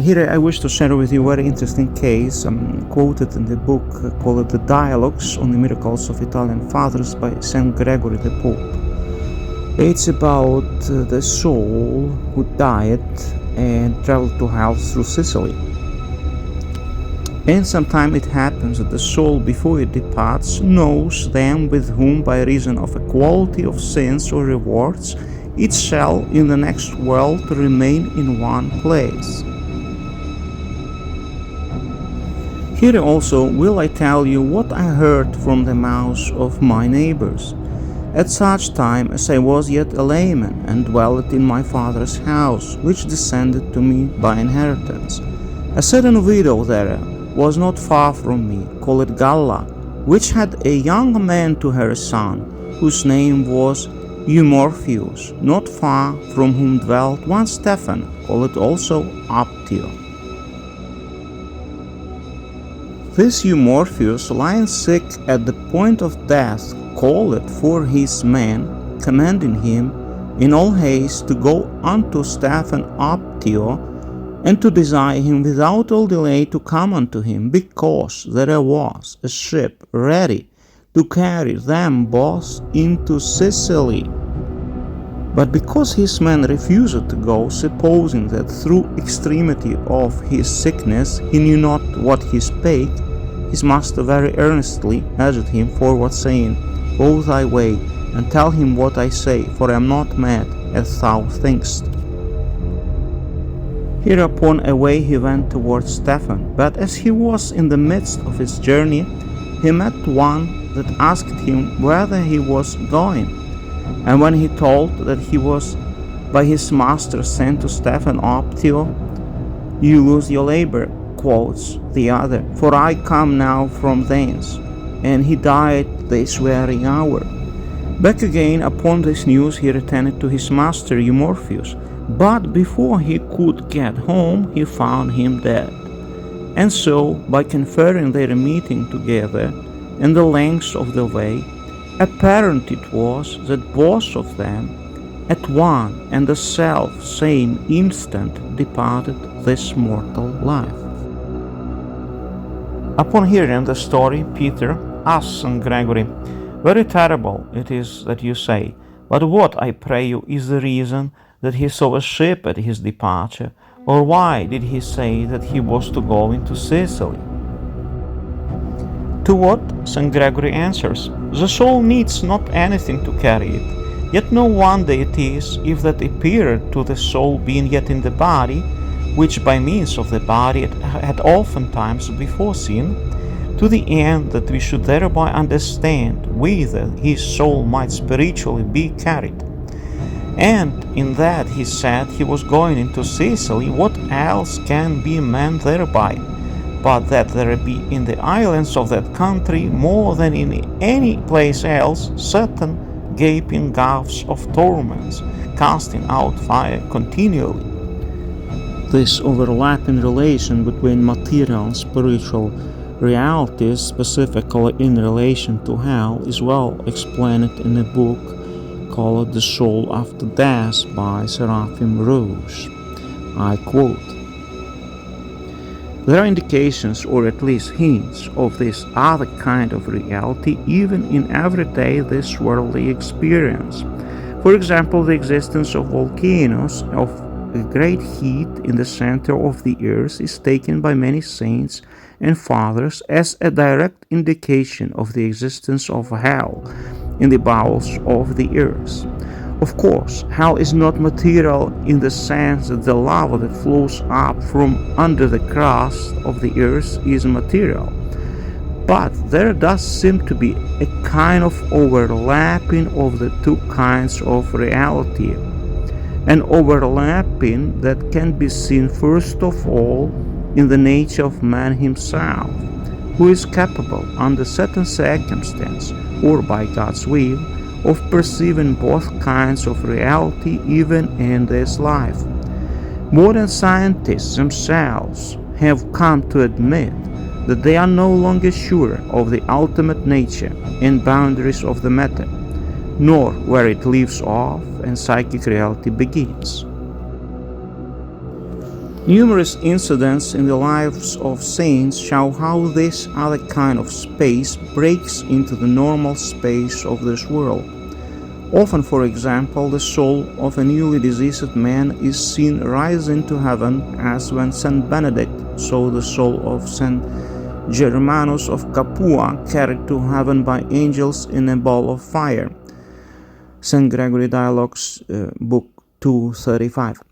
Here I wish to share with you a very interesting case quoted in the book called The Dialogues on the Miracles of Italian Fathers by Saint Gregory the Pope. It's about the soul who died and traveled to hell through Sicily. And sometimes it happens that the soul, before it departs, knows them with whom, by reason of equality of sins or rewards, it shall in the next world remain in one place. Here also will I tell you what I heard from the mouths of my neighbors, at such time as I was yet a layman, and dwelt in my father's house, which descended to me by inheritance. A certain widow there was not far from me, called Galla, which had a young man to her son, whose name was Eumorpheus, not far from whom dwelt one Stephen, called also Aptio. This Eumorpheus, lying sick at the point of death, called for his man, commanding him in all haste to go unto Stephen Aptio, and to desire him without all delay to come unto him, because there was a ship ready to carry them both into Sicily. But because his man refused to go, supposing that through extremity of his sickness he knew not what he spake, his master very earnestly urged him forward, saying, Go thy way, and tell him what I say, for I am not mad, as thou thinkst. Hereupon away he went towards Stephen, but as he was in the midst of his journey, he met one that asked him whither he was going. And when he told that he was by his master sent to Stephen Aptio, You lose your labor, quotes the other, for I come now from thence. And he died this very hour. Back again upon this news he returned to his master Eumorpheus, but before he could get home he found him dead. And so, by conferring their meeting together and the length of the way, apparent it was that both of them at one and the self same instant departed this mortal life. Upon hearing the story, Peter asked St. Gregory, Very terrible it is that you say, but what, I pray you, is the reason that he saw a ship at his departure, or why did he say that he was to go into Sicily? To what St. Gregory answers, The soul needs not anything to carry it, yet no wonder it is if that appeared to the soul being yet in the body, which by means of the body it had oftentimes before seen, to the end that we should thereby understand whither his soul might spiritually be carried. And in that he said he was going into Sicily, what else can be meant thereby, but that there be in the islands of that country more than in any place else certain gaping gulfs of torments, casting out fire continually. This overlapping relation between material and spiritual realities, specifically in relation to hell, is well explained in a book called The Soul After Death by Seraphim Rose. I quote, There are indications, or at least hints, of this other kind of reality even in everyday this worldly experience. For example, the existence of volcanoes of a great heat in the center of the earth is taken by many saints and fathers as a direct indication of the existence of hell in the bowels of the earth. Of course, hell is not material in the sense that the lava that flows up from under the crust of the earth is material, but there does seem to be a kind of overlapping of the two kinds of reality, an overlapping that can be seen first of all in the nature of man himself, who is capable under certain circumstances or by God's will of perceiving both kinds of reality even in this life. Modern scientists themselves have come to admit that they are no longer sure of the ultimate nature and boundaries of the matter, nor where it leaves off and psychic reality begins. Numerous incidents in the lives of saints show how this other kind of space breaks into the normal space of this world. Often, for example, the soul of a newly deceased man is seen rising to heaven, as when Saint Benedict saw the soul of Saint Germanus of Capua carried to heaven by angels in a ball of fire. St. Gregory Dialogues, Book 235.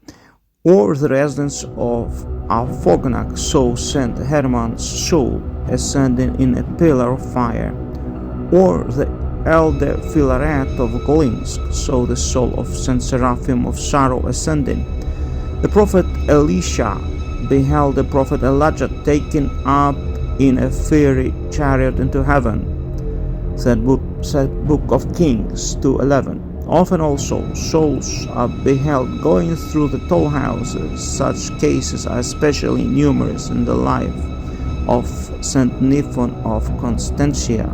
Or the residents of Alfognac saw St. Herman's soul ascending in a pillar of fire. Or the Elder Philaret of Golinsk saw the soul of St. Seraphim of Sorrow ascending. The prophet Elisha beheld the prophet Elijah taken up in a fiery chariot into heaven. Said Book of Kings 2:11. Often also souls are beheld going through the toll houses. Such cases are especially numerous in the life of Saint Niphon of Constantia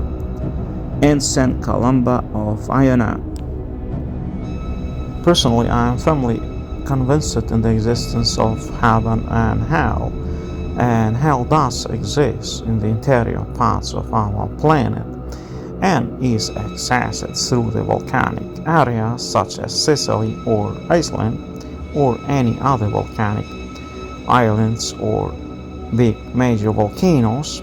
and Saint Columba of Iona. Personally, I am firmly convinced in the existence of heaven and hell does exist in the interior parts of our planet and is accessed through the volcanic areas such as Sicily or Iceland or any other volcanic islands or big major volcanoes,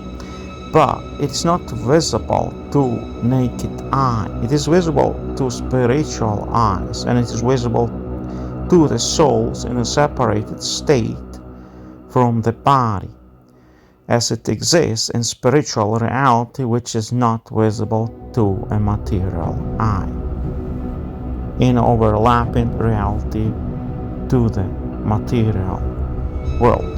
but it's not visible to naked eye. It is visible to spiritual eyes, and it is visible to the souls in a separated state from the body, as it exists in spiritual reality which is not visible to a material eye, in overlapping reality to the material world.